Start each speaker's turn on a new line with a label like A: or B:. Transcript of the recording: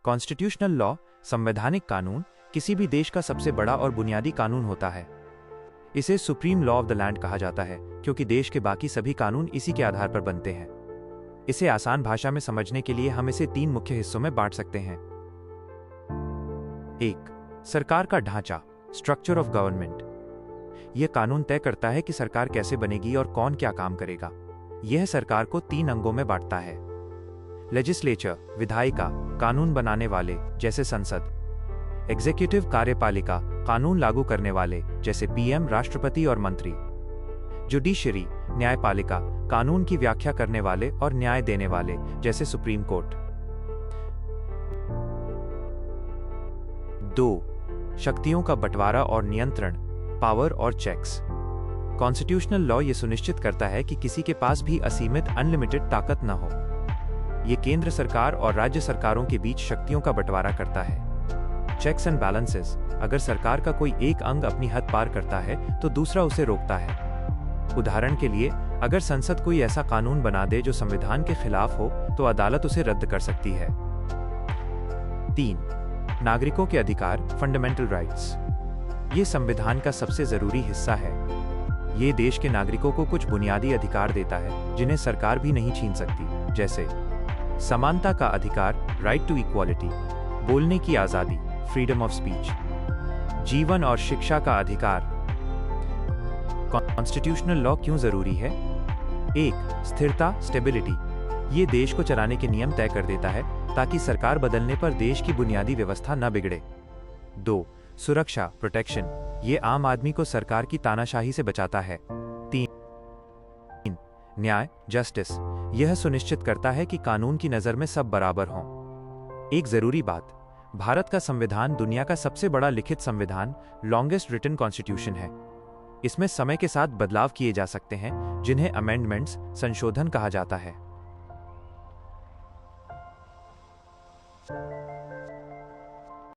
A: Constitutional law, संवैधानिक कानून, किसी भी देश का सबसे बड़ा और बुनियादी कानून होता है। इसे supreme law of the land कहा जाता है क्योंकि देश के बाकी सभी कानून इसी के आधार पर बनते हैं। इसे आसान भाषा में समझने के लिए हम इसे 3 मुख्य हिस्सों में बांट सकते हैं। 1. सरकार का ढांचा, स्ट्रक्चर ऑफ गवर्नमेंट। यह कानून तय करता है कि सरकार कैसे बनेगी और कौन क्या काम करेगा। यह सरकार को 3 अंगों में बांटता है। लेजिस्लेचर, विधायिका, कानून बनाने वाले जैसे संसद। एग्जीक्यूटिव, कार्यपालिका, कानून लागू करने वाले जैसे पीएम, राष्ट्रपति और मंत्री। जुडिशरी, न्यायपालिका, कानून की व्याख्या करने वाले और न्याय देने वाले जैसे सुप्रीम कोर्ट। 2. शक्तियों का बंटवारा और नियंत्रण, पावर और चेक्स। कॉन्स्टिट्यूशनल लॉ यह सुनिश्चित करता है कि किसी के पास भी असीमित अनलिमिटेड ताकत न हो। यह केंद्र सरकार और राज्य सरकारों के बीच शक्तियों का बंटवारा करता है। चेक्स एंड बैलेंसेस, अगर सरकार का कोई एक अंग अपनी हद पार करता है तो दूसरा उसे रोकता है। उदाहरण के लिए, अगर संसद कोई ऐसा कानून बना दे जो संविधान के खिलाफ हो तो अदालत उसे रद्द कर सकती है। 3. नागरिकों के अधिकार, फंडामेंटल राइट्स। ये संविधान का सबसे जरूरी हिस्सा है। ये देश के नागरिकों को कुछ बुनियादी अधिकार देता है जिन्हें सरकार भी नहीं छीन सकती, जैसे समानता का अधिकार, राइट टू इक्वालिटी, बोलने की आजादी, फ्रीडम ऑफ स्पीच, जीवन और शिक्षा का अधिकार। कॉन्स्टिट्यूशनल लॉ क्यों जरूरी है? 1. स्थिरता, स्टेबिलिटी। ये देश को चलाने के नियम तय कर देता है ताकि सरकार बदलने पर देश की बुनियादी व्यवस्था न बिगड़े। 2. सुरक्षा, प्रोटेक्शन। ये आम आदमी को सरकार की तानाशाही से बचाता है। 3. न्याय, जस्टिस। यह सुनिश्चित करता है कि कानून की नजर में सब बराबर हों। एक जरूरी बात, भारत का संविधान दुनिया का सबसे बड़ा लिखित संविधान, लॉन्गेस्ट रिटन कॉन्स्टिट्यूशन है। इसमें समय के साथ बदलाव किए जा सकते हैं जिन्हें अमेंडमेंट्स, संशोधन कहा जाता है।